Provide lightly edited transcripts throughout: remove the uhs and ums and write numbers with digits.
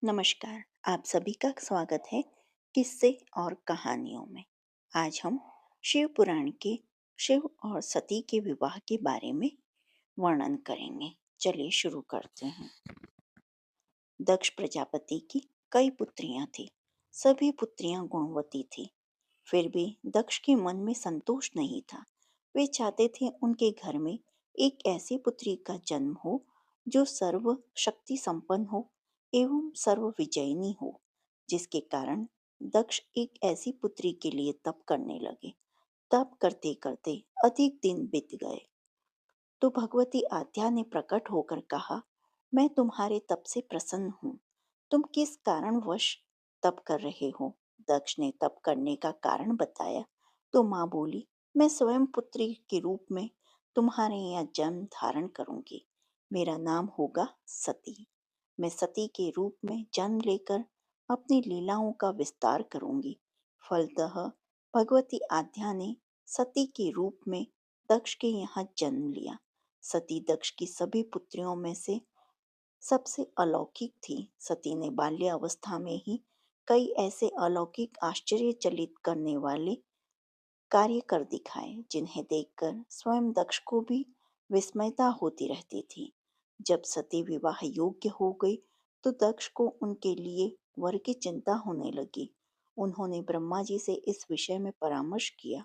नमस्कार। आप सभी का स्वागत है किस्से और कहानियों में। आज हम शिव पुराण के शिव और सती के विवाह के बारे में वर्णन करेंगे। चलिए शुरू करते हैं। दक्ष प्रजापति की कई पुत्रियां थी। सभी पुत्रियां गुणवती थी। फिर भी दक्ष के मन में संतोष नहीं था। वे चाहते थे उनके घर में एक ऐसी पुत्री का जन्म हो जो सर्व शक्ति संपन्न हो एवं सर्व विजयिनी हो, जिसके कारण दक्ष एक ऐसी पुत्री के लिए तप करने लगे। तप करते करते अधिक दिन बीत गए तो भगवती आद्या ने प्रकट होकर कहा, मैं तुम्हारे तप से प्रसन्न हूँ। तुम किस कारणवश तप कर रहे हो? दक्ष ने तप करने का कारण बताया तो माँ बोली, मैं स्वयं पुत्री के रूप में तुम्हारे यहाँ जन्म धारण करूंगी। मेरा नाम होगा सती। मैं सती के रूप में जन्म लेकर अपनी लीलाओं का विस्तार करूंगी। फलतः भगवती आद्या ने सती के रूप में दक्ष के यहाँ जन्म लिया। सती दक्ष की सभी पुत्रियों में से सबसे अलौकिक थी। सती ने बाल्यावस्था में ही कई ऐसे अलौकिक आश्चर्यचकित करने वाले कार्य कर दिखाए जिन्हें देखकर स्वयं दक्ष को भी विस्मयता होती रहती थी। जब सती विवाह योग्य हो गई तो दक्ष को उनके लिए वर की चिंता होने लगी। उन्होंने ब्रह्मा जी से इस विषय में परामर्श किया।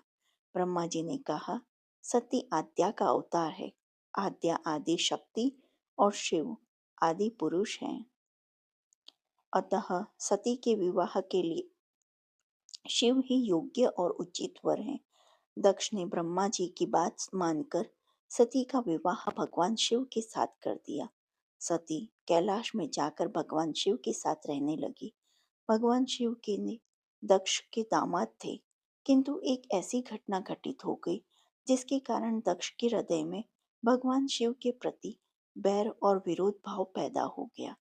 ब्रह्मा जी ने कहा, सती आद्या का अवतार है। आद्या आदि शक्ति और शिव आदि पुरुष हैं। अतः सती के विवाह के लिए शिव ही योग्य और उचित वर हैं। दक्ष ने ब्रह्मा जी की बात मानकर सती का विवाह भगवान शिव के साथ कर दिया। सती कैलाश में जाकर भगवान शिव के साथ रहने लगी। भगवान शिव के ने दक्ष के दामाद थे, किंतु एक ऐसी घटना घटित हो गई जिसके कारण दक्ष के हृदय में भगवान शिव के प्रति बैर और विरोध भाव पैदा हो गया।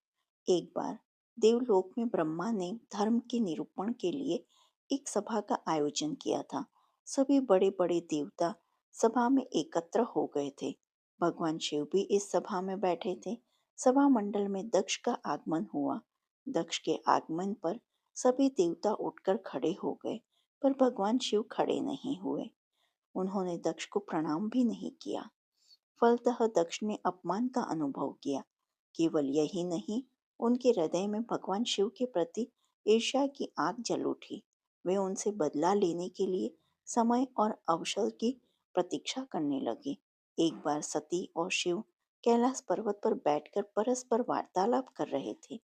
एक बार देवलोक में ब्रह्मा ने धर्म के निरूपण के लिए एक सभा का आयोजन किया था। सभी बड़े बड़े देवता सभा में एकत्र हो गए थे। भगवान शिव भी इस सभा में बैठे थे। सभा मंडल में दक्ष का आगमन हुआ। दक्ष के आगमन पर सभी देवता उठकर खड़े हो गए, पर भगवान शिव खड़े नहीं हुए। उन्होंने दक्ष को प्रणाम भी नहीं किया। फलतः दक्ष ने अपमान का अनुभव किया। केवल यही नहीं, उनके हृदय में भगवान शिव के प्रति ईर्ष्या की आग जल उठी। वे उनसे बदला लेने के लिए समय और अवसर की प्रतीक्षा करने लगे। एक बार सती और शिव कैलाश पर्वत पर बैठकर परस्पर वार्तालाप कर रहे थे।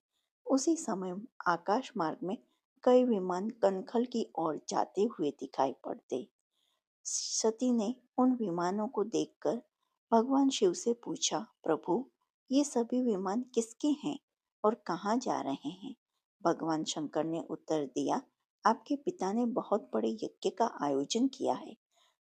उसी समय आकाश मार्ग में कई विमान कनखल की ओर जाते हुए दिखाई पड़ते। सती ने उन विमानों को देखकर भगवान शिव से पूछा, प्रभु, ये सभी विमान किसके हैं और कहाँ जा रहे हैं? भगवान शंकर ने उत्तर दिया, आपके पिता ने बहुत बड़े यज्ञ का आयोजन किया है।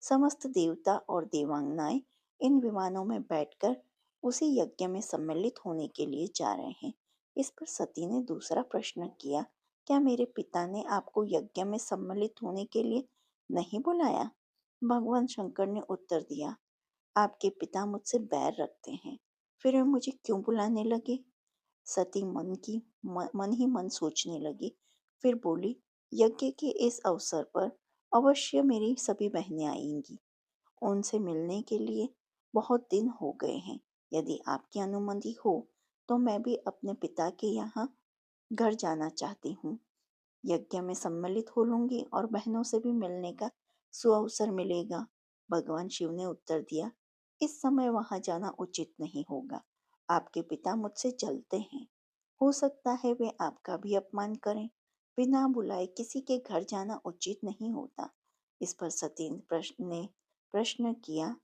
समस्त देवता और देवांगनाएं इन विमानों में बैठकर उसी यज्ञ में सम्मिलित होने के लिए जा रहे हैं। इस पर सती ने दूसरा प्रश्न किया, क्या मेरे पिता ने आपको यज्ञ में सम्मिलित होने के लिए नहीं बुलाया? भगवान शंकर ने उत्तर दिया, आपके पिता मुझसे बैर रखते हैं, फिर वे मुझे क्यों बुलाने लगे? सती मन ही मन सोचने लगी। फिर बोली, यज्ञ के इस अवसर पर अवश्य मेरी सभी बहनें आएंगी। उनसे मिलने के लिए बहुत दिन हो गए हैं। यदि आपकी अनुमति हो तो मैं भी अपने पिता के यहाँ घर जाना चाहती हूँ। यज्ञ में सम्मिलित हो लूंगी और बहनों से भी मिलने का सुअवसर मिलेगा। भगवान शिव ने उत्तर दिया, इस समय वहां जाना उचित नहीं होगा। आपके पिता मुझसे जलते हैं। हो सकता है वे आपका भी अपमान करें। बिना बुलाए किसी के घर जाना उचित नहीं होता। इस पर सती ने प्रश्न किया,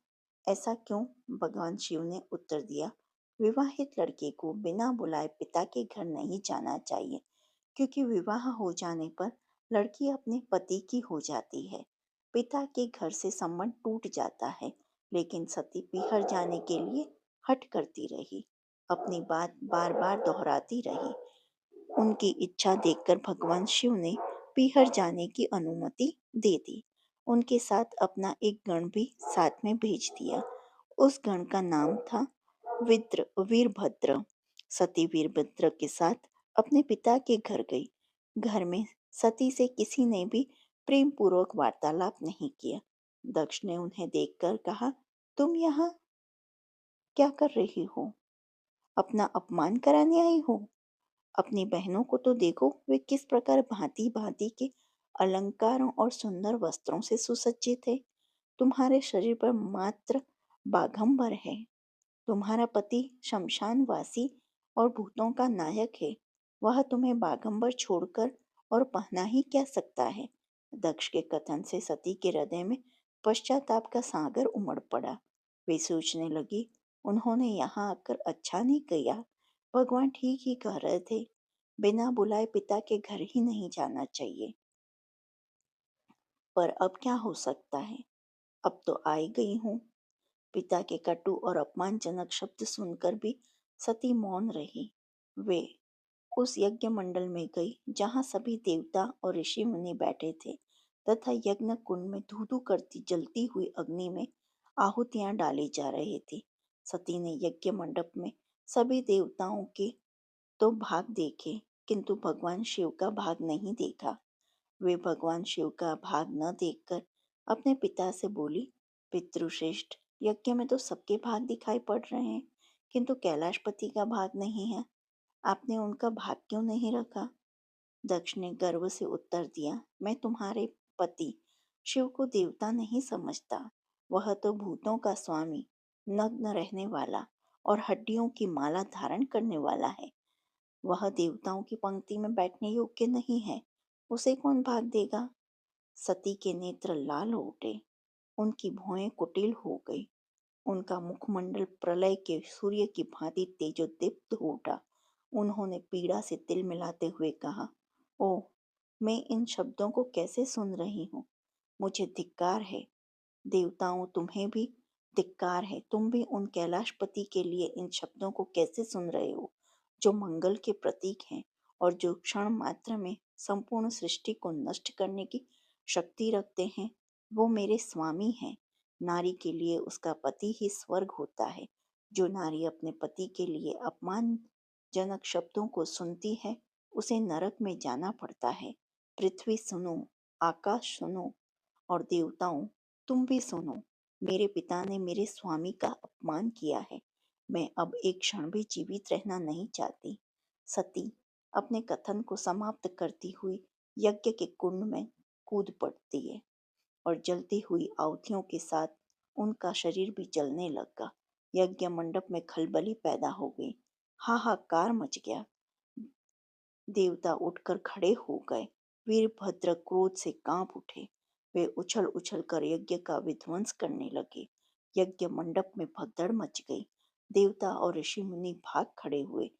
ऐसा क्यों? भगवान शिव ने उत्तर दिया, विवाहित लड़के को बिना बुलाए पिता के घर नहीं जाना चाहिए, क्योंकि विवाह हो जाने पर लड़की अपने पति की हो जाती है। पिता के घर से संबंध टूट जाता है। लेकिन सती पीहर जाने के लिए हठ करती रही, अपनी बात बार बार दोहराती रही। उनकी इच्छा देखकर भगवान शिव ने पीहर जाने की अनुमति दे दी। उनके साथ अपना एक गण भी साथ में भेज दिया। उस गण का नाम था वीरभद्र। सती वीरभद्र के साथ अपने पिता के घर गई। घर में सती से किसी ने भी प्रेम पूर्वक वार्तालाप नहीं किया। दक्ष ने उन्हें देखकर कहा, तुम यहाँ क्या कर रही हो? अपना अपमान कराने आई हो? अपनी बहनों को तो देखो, वे किस प्रकार भांति भांति के अलंकारों और सुंदर वस्त्रों से सुसज्जित है। तुम्हारे शरीर पर मात्र बाघंबर है। तुम्हारा पति शमशानवासी और भूतों का नायक है। वह तुम्हें बाघंबर छोड़कर और पहना ही क्या सकता है? दक्ष के कथन से सती के हृदय में पश्चाताप का सागर उमड़ पड़ा। वे सोचने लगी, उन्होंने यहाँ आकर अच्छा नहीं किया। भगवान ठीक ही कह रहे थे। बिना बुलाए पिता के घर ही नहीं जाना चाहिए। पर अब क्या हो सकता है? अब तो आई गई हूँ। पिता के कटु और अपमानजनक शब्द सुनकर भी सती मौन रही। वे उस यज्ञ मंडल में गई जहाँ सभी देवता और ऋषि मुनि बैठे थे तथा यज्ञ कुंड में धू धू करती जलती हुई अग्नि में आहुतियां डाली जा रही थी। सती ने यज्ञ मंडप में सभी देवताओं के तो भाग देखे, किंतु भगवान शिव का भाग नहीं देखा। वे भगवान शिव का भाग न देखकर अपने पिता से बोली, पितृश्रेष्ठ, यज्ञ में तो सबके भाग दिखाई पड़ रहे हैं, किंतु कैलाशपति का भाग नहीं है। आपने उनका भाग क्यों नहीं रखा? दक्ष ने गर्व से उत्तर दिया, मैं तुम्हारे पति शिव को देवता नहीं समझता। वह तो भूतों का स्वामी, नग्न रहने वाला और हड्डियों की माला धारण करने वाला है। वह देवताओं की पंक्ति में बैठने योग्य नहीं है। उसे कौन भाग देगा? सती के नेत्र लाल हो उठे। उनकी भौहें कुटिल हो गई। उनका मुखमंडल प्रलय के सूर्य की भांति तेजोदीप्त हो उठा। उन्होंने पीड़ा से तिल मिलाते हुए कहा, ओह, मैं इन शब्दों को कैसे सुन रही हूँ। मुझे धिक्कार है। देवताओं, तुम्हें भी धिक्कार है। तुम भी उन कैलाशपति के लिए इन शब्दों को कैसे सुन रहे हो, जो मंगल के प्रतीक हैं और जो क्षण मात्र में संपूर्ण सृष्टि को नष्ट करने की शक्ति रखते हैं। वो मेरे स्वामी हैं। नारी के लिए उसका पति ही स्वर्ग होता है। जो नारी अपने पति के लिए अपमानजनक शब्दों को सुनती है, उसे नरक में जाना पड़ता है। पृथ्वी सुनो, आकाश सुनो और देवताओं, तुम भी सुनो। मेरे पिता ने मेरे स्वामी का अपमान किया है। मैं अब एक क्षण भी जीवित रहना नहीं चाहती। सती अपने कथन को समाप्त करती हुई यज्ञ के कुंड में कूद पड़ती है और जलती हुई आहुतियों के साथ उनका शरीर भी जलने लगा। यज्ञ मंडप में खलबली पैदा हो गई। हाहाकार मच गया। देवता उठकर खड़े हो गए। वीरभद्र क्रोध से कांप उठे। वे उछल उछल कर यज्ञ का विध्वंस करने लगे। यज्ञ मंडप में भगदड़ मच गई। देवता और ऋषि मुनि भाग खड़े हुए।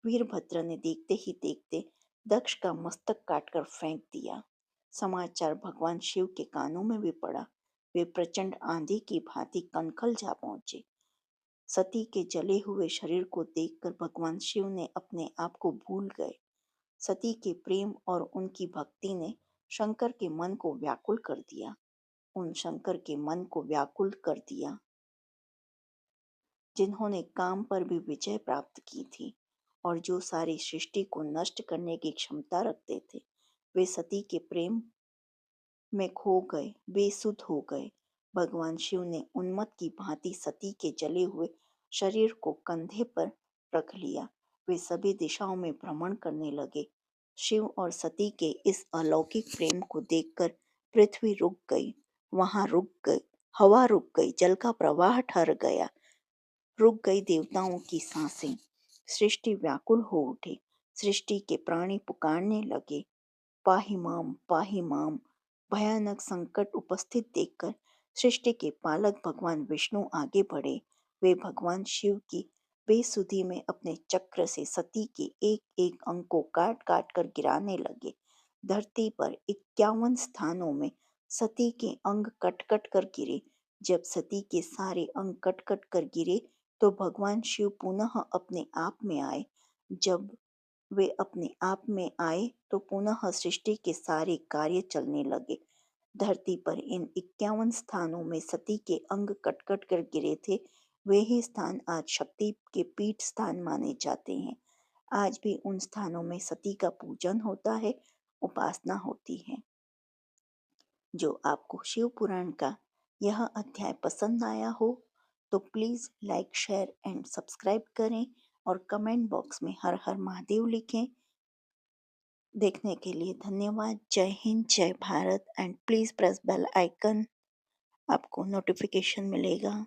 वीरभद्र ने देखते ही देखते दक्ष का मस्तक काटकर फेंक दिया। समाचार भगवान शिव के कानों में भी पड़ा। वे प्रचंड आंधी की भांति कनखल जा पहुंचे। सती के जले हुए शरीर को देखकर भगवान शिव ने अपने आप को भूल गए। सती के प्रेम और उनकी भक्ति ने शंकर के मन को व्याकुल कर दिया। उन शंकर के मन को व्याकुल कर दिया जिन्होंने काम पर भी विजय प्राप्त की थी और जो सारी सृष्टि को नष्ट करने की क्षमता रखते थे। वे सती के प्रेम में खो गए, बेसुध हो गए। भगवान शिव ने उन्मत्त की भांति सती के जले हुए शरीर को कंधे पर रख लिया। वे सभी दिशाओं में भ्रमण करने लगे। शिव और सती के इस अलौकिक प्रेम को देखकर पृथ्वी रुक गई। वहां रुक गई, हवा रुक गई, जल का प्रवाह ठहर गया। रुक गई देवताओं की सांसें। सृष्टि व्याकुल हो उठी। सृष्टि के प्राणी पुकारने लगे, पाहि माम। भयानक संकट उपस्थित देखकर सृष्टि के पालक भगवान विष्णु आगे बढ़े। वे भगवान शिव की बेसुधी में अपने चक्र से सती के एक एक अंग को काट काट कर गिराने लगे। धरती पर 51 स्थानों में सती के अंग कट कट कर गिरे। जब सती के सारे अंग कट कट कर गिरे तो भगवान शिव पुनः अपने आप में आए। जब वे अपने आप में आए तो पुनः सृष्टि के सारे कार्य चलने लगे। धरती पर इन 51 स्थानों में सती के अंग कट कट कर गिरे थे। वे ही स्थान आज शक्ति के पीठ स्थान माने जाते हैं। आज भी उन स्थानों में सती का पूजन होता है, उपासना होती है। जो आपको शिव पुराण का यह अध्याय पसंद आया हो तो please like, share and subscribe करें और कमेंट बॉक्स में हर हर महादेव लिखें। देखने के लिए धन्यवाद। जय हिंद, जय Bharat and please press bell icon, आपको नोटिफिकेशन मिलेगा।